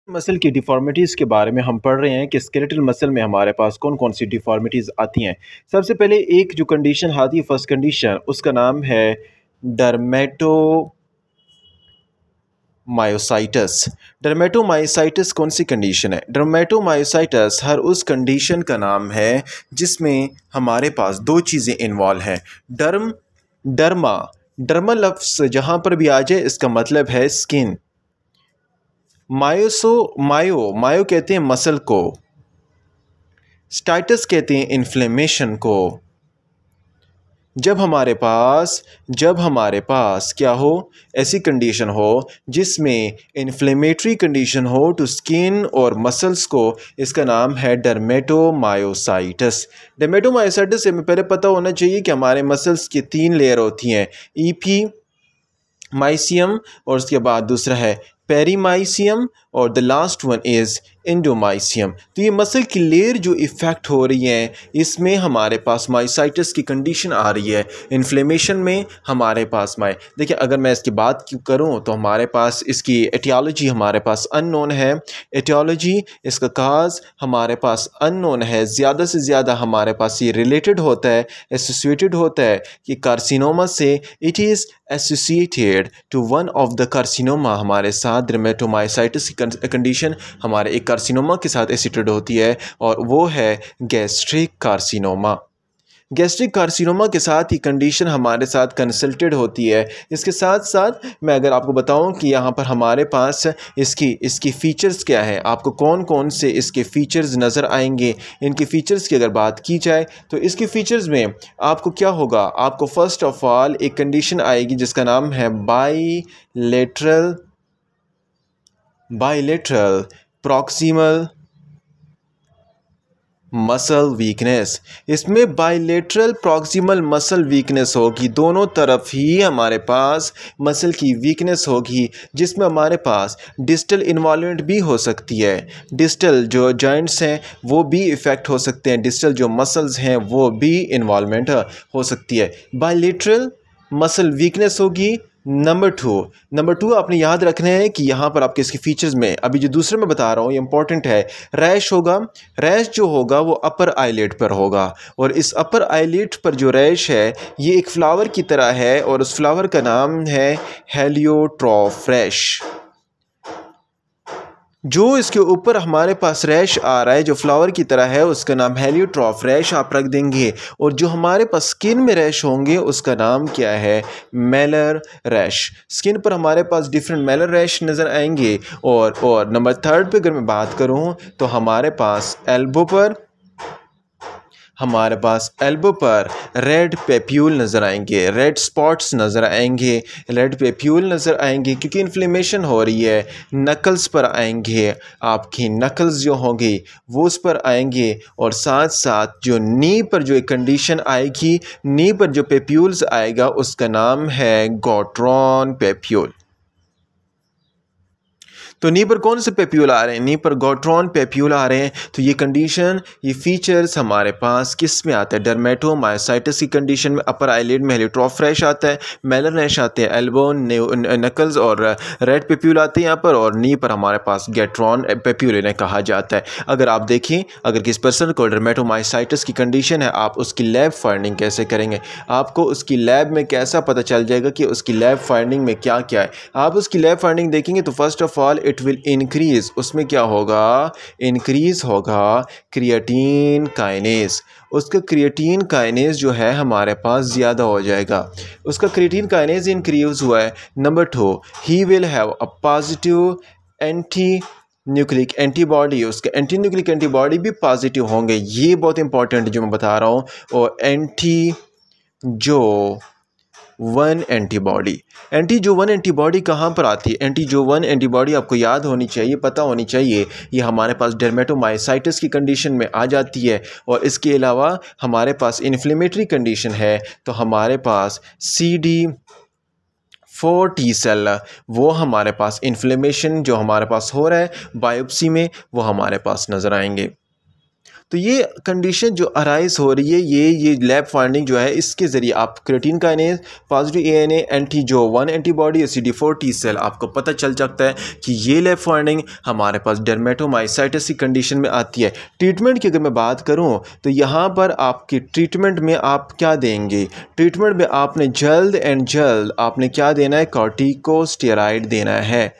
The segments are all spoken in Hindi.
मसल की डिफ़ॉर्मिटीज़ के बारे में हम पढ़ रहे हैं कि स्केलेटल मसल में हमारे पास कौन-कौन सी डिफ़ॉर्मिटीज़ आती हैं। सबसे पहले एक जो कंडीशन आती है फर्स्ट कंडीशन उसका नाम है डर्मेटोमायोसाइटस। डर्मेटोमायोसाइटस कौन-सी कंडीशन है? डर्मेटोमायोसाइटस हर उस कंडीशन का नाम है जिसमें हमारे पास 2 चीज़ें इन्वॉल्व हैं। डर्म, डर्मा। डर्मा लफ्ज़ जहाँ पर भी आ जाए इसका मतलब है स्किन। मायो कहते हैं मसल को। स्टाइटस कहते हैं इन्फ्लेमेशन को। जब हमारे पास क्या हो, ऐसी कंडीशन हो जिसमें इन्फ्लेमेटरी कंडीशन हो टू स्किन और मसल्स को, इसका नाम है डर्मेटोमायोसाइटस। डर्मेटोमायोसाइटस से हमें पहले पता होना चाहिए कि हमारे मसल्स की 3 लेयर होती हैं, ईपी माइसियम और उसके बाद दूसरा है पेरीमाइसियम और द लास्ट वन इज़ इंडोमाइसियम। तो ये मसल की लेयर जो इफ़ेक्ट हो रही है इसमें हमारे पास मायोसाइटिस की कंडीशन आ रही है। इन्फ्लेमेशन में हमारे पास देखिए, अगर मैं इसकी बात करूं तो हमारे पास इसकी एटियोलॉजी हमारे पास अननोन है। एटियोलॉजी, इसका काज हमारे पास अननोन है। ज़्यादा से ज़्यादा हमारे पास ये रिलेटेड होता है, एसोसिएटेड होता है कि कार्सिनोमा से it is associated to one of the carcinoma. हमारे साथ डर्मेटोमायोसाइटिस की कंडीशन हमारे एक कार्सिनोमा के साथ एसोसिएटेड होती है और वो है गैस्ट्रिक कार्सिनोमा। गैस्ट्रिक कार्सिनोमा के साथ ही कंडीशन हमारे साथ कंसल्टेड होती है। इसके साथ साथ मैं अगर आपको बताऊं कि यहाँ पर हमारे पास इसकी फ़ीचर्स क्या है, आपको कौन कौन से इसके फ़ीचर्स नज़र आएंगे। इनकी फ़ीचर्स की अगर बात की जाए तो इसके फ़ीचर्स में आपको क्या होगा, आपको फ़र्स्ट ऑफ़ ऑल एक कंडीशन आएगी जिसका नाम है बाईलेटरल प्रॉक्सिमल मसल वीकनेस। इसमें बाईलेटरल प्रॉक्सिमल मसल वीकनेस होगी, दोनों तरफ ही हमारे पास मसल की वीकनेस होगी, जिसमें हमारे पास डिस्टल इन्वॉल्वमेंट भी हो सकती है। डिस्टल जो जॉइंट्स हैं वो भी इफ़ेक्ट हो सकते हैं, डिस्टल जो मसल्स हैं वो भी इन्वॉल्वमेंट हो सकती है। बाईलेटरल मसल वीकनेस होगी। नंबर टू आपने याद रखना है कि यहाँ पर आपके इसके फीचर्स में अभी जो दूसरे मैं बता रहा हूँ ये इंपॉर्टेंट है। रैश होगा। रैश जो होगा वो अपर आईलिड पर होगा और इस अपर आईलिड पर जो रैश है ये एक फ्लावर की तरह है और उस फ्लावर का नाम है हेलियोट्रॉफ रैश। जो इसके ऊपर हमारे पास रैश आ रहा है जो फ्लावर की तरह है उसका नाम हेलियोट्रॉफ रैश आप रख देंगे। और जो हमारे पास स्किन में रैश होंगे उसका नाम क्या है, मेलर रैश। स्किन पर हमारे पास डिफरेंट मेलर रैश नज़र आएंगे। और नंबर थर्ड पे अगर मैं बात करूं तो हमारे पास एल्बो पर रेड पेप्यूल नज़र आएंगे, रेड स्पॉट्स नज़र आएंगे, रेड पेप्यूल नज़र आएंगे क्योंकि इन्फ्लेमेशन हो रही है। नकल्स पर आएंगे, आपकी नकल्स जो होंगी वो उस पर आएंगे। और साथ साथ जो नी पर जो एक कंडीशन आएगी, नी पर जो पेप्यूल्स आएगा उसका नाम है गॉट्रॉन पेप्यूल। तो नी पर कौन से पेप्यूल आ रहे हैं, नी पर गॉट्रॉन पेप्यूल आ रहे हैं। तो ये कंडीशन, ये फीचर्स हमारे पास किस में आता है, डर्मेटोमायोसाइटिस की कंडीशन में। अपर आईलिड में हेलियोट्रॉफ रैश आता है, मेलर रैश आते हैं, एल्बो नकल्स और रेड पेप्यूल आते हैं यहाँ पर, और नी पर हमारे पास गैट्रॉन पेप्यूल इन्हें कहा जाता है। अगर आप देखें, अगर किस पर्सन को डर्मेटोमायोसाइटिस की कंडीशन है, आप उसकी लैब फाइंडिंग कैसे करेंगे, आपको उसकी लैब में कैसा पता चल जाएगा कि उसकी लैब फाइंडिंग में क्या क्या है। आप उसकी लैब फाइंडिंग देखेंगे तो first of all it will increase, उसमें क्या होगा, इंक्रीज होगा क्रिएटिन काइनेज। उसका क्रिएटिन काइनेज जो है हमारे पास ज़्यादा हो जाएगा, उसका क्रिएटिन काइनेज इंक्रीज हुआ है। Number 2, he will have a positive anti nucleic antibody, उसके एंटी न्यूक्लिक एंटीबॉडी भी पॉजिटिव होंगे। ये बहुत इंपॉर्टेंट जो मैं बता रहा हूँ। और एंटी जो वन एंटीबॉडी कहाँ पर आती है, एंटी जो वन एंटीबॉडी आपको याद होनी चाहिए, पता होनी चाहिए। ये हमारे पास डर्मेटोमायोसाइटिस की कंडीशन में आ जाती है। और इसके अलावा हमारे पास इन्फ्लेमेटरी कंडीशन है तो हमारे पास CD4 टी सेल, वो हमारे पास इन्फ्लेमेशन जो हमारे पास हो रहा है बायोप्सी में वो हमारे पास नज़र आएंगे। तो ये कंडीशन जो अराइज हो रही है, ये लैब फाइंडिंग जो है, इसके ज़रिए आप creatine kinase, positive ANA, anti जो 1 एंटीबॉडी, CD4 T सेल, आपको पता चल सकता है कि ये लैब फाइंडिंग हमारे पास डर्मेटोमाइसाइटिस की कंडीशन में आती है। ट्रीटमेंट की अगर मैं बात करूं तो यहाँ पर आपकी ट्रीटमेंट में आप क्या देंगे? ट्रीटमेंट में आपने जल्द एंड जल्द आपने क्या देना है? कॉर्टिकोस्टेरॉइड देना है।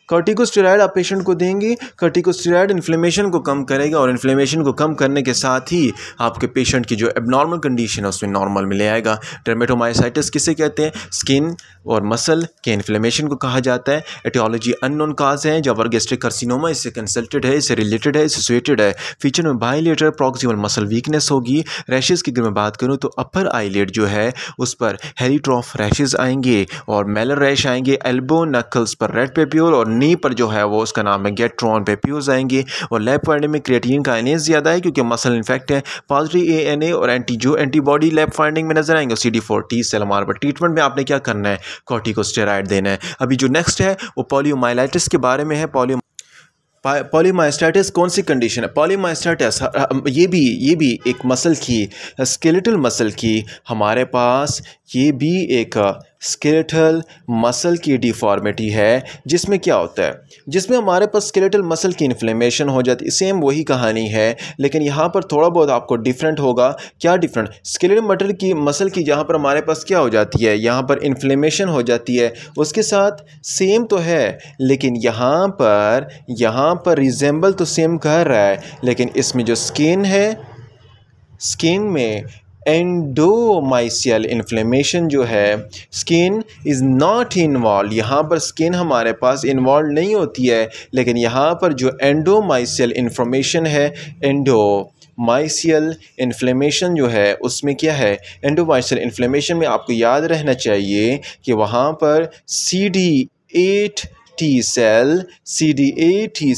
कॉर्टिकोस्टेरॉइड आप पेशेंट को देंगे। कॉर्टिकोस्टेरॉइड इन्फ्लेमेशन को कम करेगा और इन्फ्लेमेशन को कम करने के साथ ही आपके पेशेंट की जो एबनॉर्मल कंडीशन है उसमें नॉर्मल में ले आएगा। डर्मेटोमाइसाइटिस किसे कहते हैं? स्किन और मसल के इन्फ्लेमेशन को कहा जाता है। एटियोलॉजी अननोन काज है। जबर गैस्ट्रिक कार्सिनोमा इससे कंसल्टेड है, इससे रिलेटेड है, एसोसिएटेड है। फीचर में बाइलेटरल प्रॉक्सिमल मसल वीकनेस होगी। रैशेज़ की अगर मैं बात करूँ तो अपर आईलिड जो है उस पर हेलिट्रॉफ रैशेज़ आएंगे और मेलर रैश आएंगे। एल्बो नकल्स पर रेड पेप्यूल और नी पर जो है वो उसका नाम है गेट्रॉन पेप्यूल्स आएंगे। और लैब फाइंडिंग में क्रिएटिनिन काइनेज ज़्यादा है क्योंकि मसल इन्फेक्ट है। पॉजिटिव ANA और एंटीबॉडी लैब फाइंडिंग में नजर आएंगे। CD4 T सेल हमारे पर। ट्रीटमेंट में आपने क्या करना है? कॉर्टिकोस्टेरॉइड देना है। अभी जो नेक्स्ट है वो पॉलियोमाइलाइटिस के बारे में है। पॉलीमाइस्टाइटिस कौन सी कंडीशन है? पॉलीमाइस्टाइटिस ये भी एक मसल की, स्केलेटल मसल की हमारे पास, ये भी एक स्केलेटल मसल की डिफॉर्मिटी है। जिसमें क्या होता है? जिसमें हमारे पास स्केलेटल मसल की इन्फ्लेमेशन हो जाती है। सेम वही कहानी है लेकिन यहाँ पर थोड़ा बहुत आपको डिफरेंट होगा। क्या डिफरेंट? स्केलेटल मसल की जहाँ पर हमारे पास क्या हो जाती है? यहाँ पर इन्फ्लेमेशन हो जाती है। उसके साथ सेम तो है लेकिन यहाँ पर रिजेंबल तो सेम कर रहा है लेकिन इसमें जो स्किन है, स्किन में एंडोमाइसियल इन्फ्लेमेशन जो है, स्किन इज़ नॉट इन्वॉल्व। यहाँ पर स्किन हमारे पास इन्वॉल्व नहीं होती है लेकिन यहाँ पर जो एंडोमाइसियल इन्फ्लेमेशन है, एंडोमाइसियल इन्फ्लेमेशन जो है उसमें क्या है? एंडोमाइसियल इन्फ्लेमेशन में आपको याद रहना चाहिए कि वहाँ पर CD8 T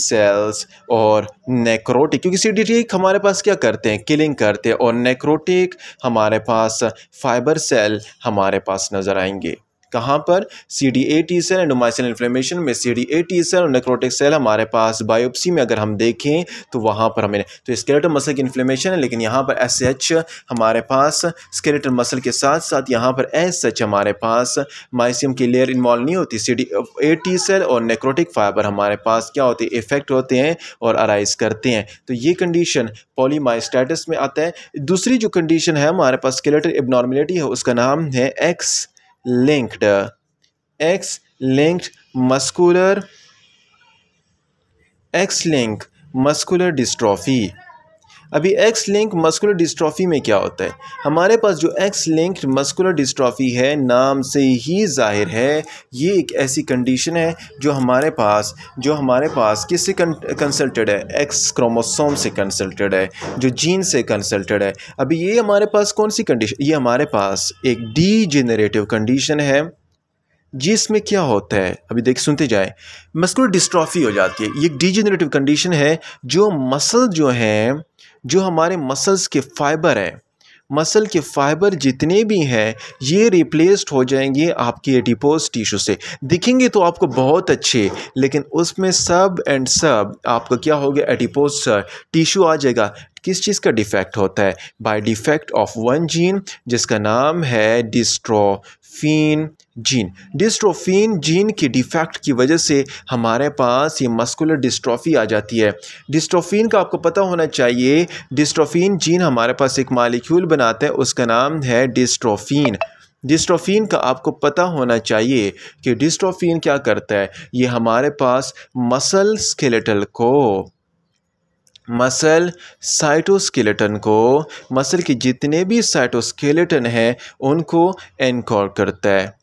सेल्स और नेक्रोटिक, क्योंकि CD8 हमारे पास क्या करते हैं? किलिंग करते हैं। और नेक्रोटिक हमारे पास फाइबर सेल हमारे पास नज़र आएंगे। कहाँ पर? CD8 T सेल एंडोमाइसियल इन्फ्लेमेशन में CD8 T सेल और नेक्रोटिक सेल हमारे पास बायोप्सी में अगर हम देखें तो वहाँ पर हमें, तो स्केलेटल मसल की इन्फ्लेमेशन है लेकिन यहाँ पर SH हमारे पास स्केलेटल मसल के साथ साथ यहाँ पर SH हमारे पास माइसियम की लेयर इन्वॉल्व नहीं होती। CD8 T सेल और नेक्रोटिक फाइबर हमारे पास क्या होते हैं? इफेक्ट होते हैं और अराइज करते हैं। तो ये कंडीशन पॉलीमाइस्टाइटिस में आता है। दूसरी जो कंडीशन है हमारे पास स्केलेटल एब्नॉर्मेलिटी है, उसका नाम है X linked मस्कुलर डिस्ट्रॉफी। अभी X लिंक मस्कुलर डिस्ट्रॉफी में क्या होता है? हमारे पास जो X लिंक्ड मस्कुलर डिस्ट्रॉफी है, नाम से ही जाहिर है ये एक ऐसी कंडीशन है जो हमारे पास किससे कंसल्टेड है? X क्रोमोसोम से कंसल्टेड है, जो जीन से कंसल्टेड है। अभी ये हमारे पास कौन सी कंडीशन? ये हमारे पास एक डीजेनरेटिव कंडीशन है जिसमें क्या होता है? अभी सुनते जाए। मस्कुलर डिस्ट्रॉफी हो जाती है। ये डीजेनरेटिव कंडीशन है जो मसल जो हैं, जो हमारे मसल्स के फाइबर हैं, मसल के फाइबर जितने भी हैं ये रिप्लेस्ड हो जाएंगे आपके एडिपोज टिश्यू से। दिखेंगे तो आपको बहुत अच्छे लेकिन उसमें सब आपको क्या हो गया? एडिपोज टिश्यू आ जाएगा। किस चीज़ का डिफेक्ट होता है? By defect of one gene जिसका नाम है डिस्ट्रोफिन जीन। डिस्ट्रोफिन जीन के डिफेक्ट की वजह से हमारे पास ये मस्कुलर डिस्ट्रॉफी आ जाती है। डिस्ट्रोफिन का आपको पता होना चाहिए, डिस्ट्रोफिन जीन हमारे पास एक मॉलिक्यूल बनाता है, उसका नाम है डिस्ट्रोफिन। डिस्ट्रोफिन का आपको पता होना चाहिए कि डिस्ट्रोफिन क्या करता है? ये हमारे पास मसल साइटोस्केलेटन को, मसल के जितने भी साइटोस्केलेटन हैं उनको एनकोड करता है,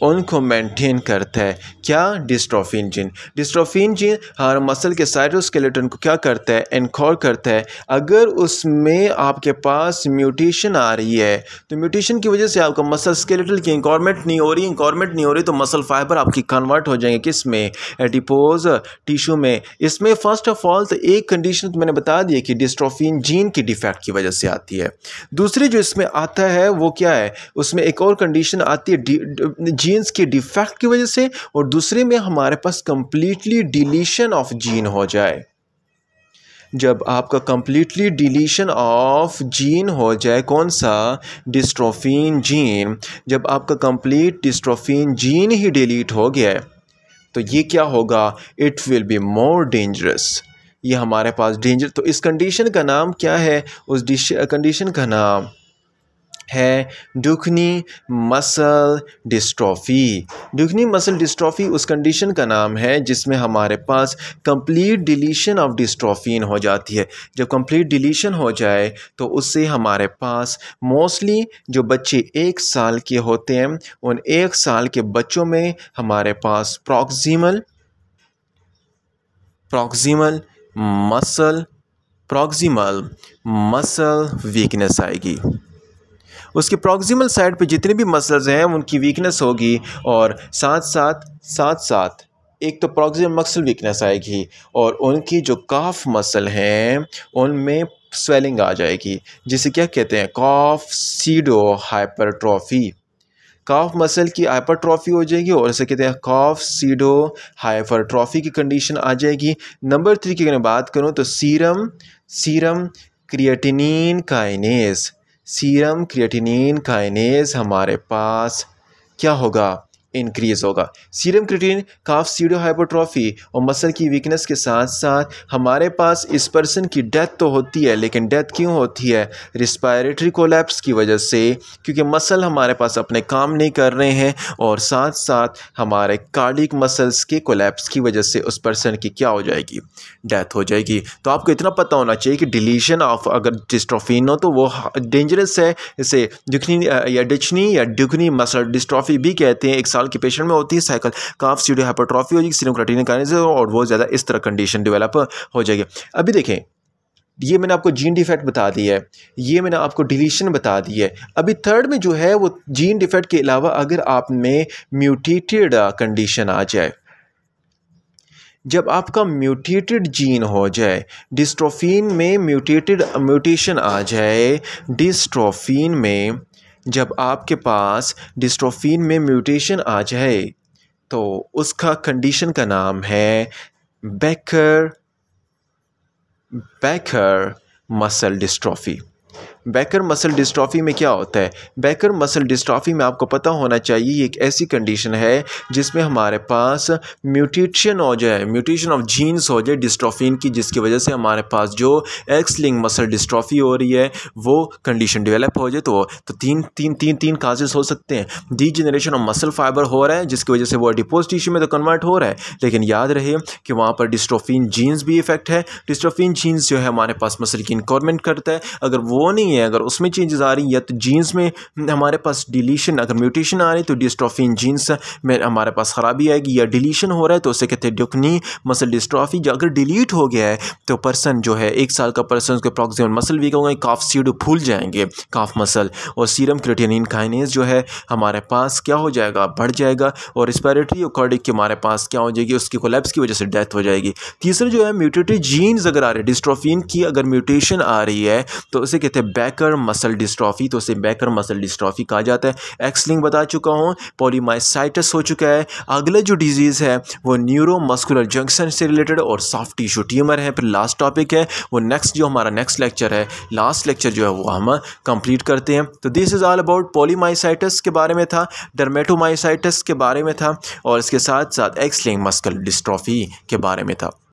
उनको मेंटेन करता है। क्या? डिस्ट्रोफिन जीन हमारे मसल के साइटोस्केलेटन को क्या करता है? एनकोड करता है। अगर उसमें आपके पास म्यूटेशन आ रही है तो म्यूटेशन की वजह से आपका मसल स्केलेटल की इंकॉर्मेंट नहीं हो रही तो मसल फाइबर आपकी कन्वर्ट हो जाएंगे किस में? एडिपोज टिश्यू में। इसमें फर्स्ट ऑफ ऑल तो एक कंडीशन तो मैंने बता दी कि डिस्ट्रोफिन जीन की डिफेक्ट की वजह से आती है। दूसरी जो इसमें आता है वो क्या है? उसमें एक और कंडीशन आती है जीन्स के डिफेक्ट की वजह से, और दूसरे में हमारे पास कंप्लीटली डिलीशन ऑफ जीन हो जाए। जब आपका कंप्लीटली डिलीशन ऑफ जीन हो जाए, कौन सा, डिस्ट्रोफिन जीन, जब आपका कंप्लीट डिस्ट्रोफिन जीन ही डिलीट हो गया है तो ये क्या होगा, it will be more dangerous, ये हमारे पास डेंजर। तो इस कंडीशन का नाम क्या है, उस कंडीशन का नाम है डुकनी मसल डिस्ट्रॉफी। डुकनी मसल डिस्ट्रॉफी उस कंडीशन का नाम है जिसमें हमारे पास कंप्लीट डिलीशन ऑफ डिस्ट्रॉफिन हो जाती है। जब कंप्लीट डिलीशन हो जाए तो उससे हमारे पास मोस्टली जो बच्चे 1 साल के होते हैं, उन 1 साल के बच्चों में हमारे पास प्रॉक्सिमल मसल वीकनेस आएगी। उसके प्रॉक्सिमल साइड पे जितने भी मसल्स हैं उनकी वीकनेस होगी, और साथ साथ एक तो प्रॉक्सिमल मसल वीकनेस आएगी और उनकी जो काफ मसल हैं उनमें स्वेलिंग आ जाएगी, जिसे क्या कहते हैं, कॉफ सीडो हाइपरट्रॉफी। काफ मसल की हाइपरट्रॉफी हो जाएगी और इसे कहते हैं कॉफ सीडो हाइपरट्रॉफी की कंडीशन आ जाएगी। नंबर 3 की अगर बात करूं तो सीरम क्रिएटिनिन काइनेज हमारे पास क्या होगा, इंक्रीज होगा। सीरम क्रिएटिनिन काफ सीडो हाइपरट्रॉफी और मसल की वीकनेस के साथ साथ हमारे पास इस पर्सन की डेथ तो होती है, लेकिन डेथ क्यों होती है, रिस्पायरेटरी कोलैप्स की वजह से, क्योंकि मसल हमारे पास अपने काम नहीं कर रहे हैं, और साथ साथ हमारे कार्डिक मसल्स के कोलैप्स की वजह से उस पर्सन की क्या हो जाएगी, डेथ हो जाएगी। तो आपको इतना पता होना चाहिए कि डिलीशन ऑफ अगर डिस्ट्रोफिन हो तो वो डेंजरस है। इसे डुकनी मसल डिस्ट्रॉफी भी कहते हैं। 1 साल के पेशेंट में होती है, साइकिल काफ सीडो हाइपरट्रॉफी हो जाएगी, सीरम क्रिएटिनिन काइनेज, और वो ज़्यादा इस तरह कंडीशन डेवलप हो जाएगी। अभी देखें, ये मैंने आपको जीन डिफेक्ट बता दिया है, ये मैंने आपको डिलीशन बता दी है। अभी थर्ड में जो है वो जीन डिफेक्ट के अलावा अगर आप में म्यूटेटेड कंडीशन आ जाए, जब आपका म्यूटेटेड जीन हो जाए, डिस्ट्रोफिन में म्यूटेशन आ जाए, डिस्ट्रोफिन में जब आपके पास डिस्ट्रोफिन में म्यूटेशन आ जाए तो उसका कंडीशन का नाम है baker muscle dystrophy. Baker muscle dystrophy में क्या होता है, बेकर मसल डिस्ट्रॉफी में आपको पता होना चाहिए ये एक ऐसी कंडीशन है जिसमें हमारे पास म्यूटेशन हो जाए, म्यूटेशन ऑफ जीन्स हो जाए डिस्ट्रॉफिन की, जिसकी वजह से हमारे पास जो एक्स लिंक मसल डिस्ट्रॉफी हो रही है वो कंडीशन डेवलप हो जाए। तो तीन काजेस हो सकते हैं। डीजेनरेशन ऑफ मसल फाइबर हो रहा है जिसकी वजह से वो एडिपोज टिश्यू में तो कन्वर्ट हो रहा है, लेकिन याद रहे कि वहाँ पर डिस्ट्रोफिन जीन्स भी इफेक्ट है। डिस्ट्रोफिन जीन्स जो है हमारे पास मसल की इनकॉर्मेंट करता है, अगर वो नहीं है, अगर उसमें चेंजेस आ रही है तो जीन्स में हमारे पास डिलीशन, अगर म्यूटेशन आ रही है तो डिस्ट्रोफिन जीन्स में हमारे पास खराबी आएगी, या डिलीशन हो रहा है तो उसे कहते हैं डुकनी मसल डिस्ट्रॉफी। जो अगर डिलीट हो गया है तो पर्सन जो है 1 साल का पर्सन, उसके प्रॉक्सिमल मसल वीक होंगे, काफ सीडो फूल जाएंगे काफ मसल, और सीरम क्रिएटिनिन काइनेज जो है हमारे पास क्या हो जाएगा, बढ़ जाएगा, और रिस्पायरेटरी और कार्डिक के हमारे पास क्या हो जाएगी, उसकी कोलैप्स की वजह से डेथ हो जाएगी। तीसरा जो है म्यूटेटेड जीन्स अगर आ रहे हैं, डिस्ट्रोफिन की अगर म्यूटेशन आ रही है तो उसे कहते हैं बेकर मसल डिस्ट्रॉफी, तो उसे बेकर मसल डिस्ट्रॉफी कहा जाता है। एक्स लिंक बता चुका हूँ, पॉलीमाइसाइटिस हो चुका है। अगला जो डिजीज़ है वो न्यूरोमस्कुलर जंक्शन से रिलेटेड और सॉफ्ट टिश्यू ट्यूमर है। फिर लास्ट टॉपिक है वो नेक्स्ट, जो हमारा नेक्स्ट लेक्चर है, लास्ट लेक्चर जो है वो हम कंप्लीट करते हैं। तो दिस इज़ ऑल अबाउट पॉलीमाइसाइटिस के बारे में था, डर्मेटोमाइसाइटिस के बारे में था, और इसके साथ साथ एक्स लिंक मस्कुलर डिस्ट्रॉफी के बारे में था।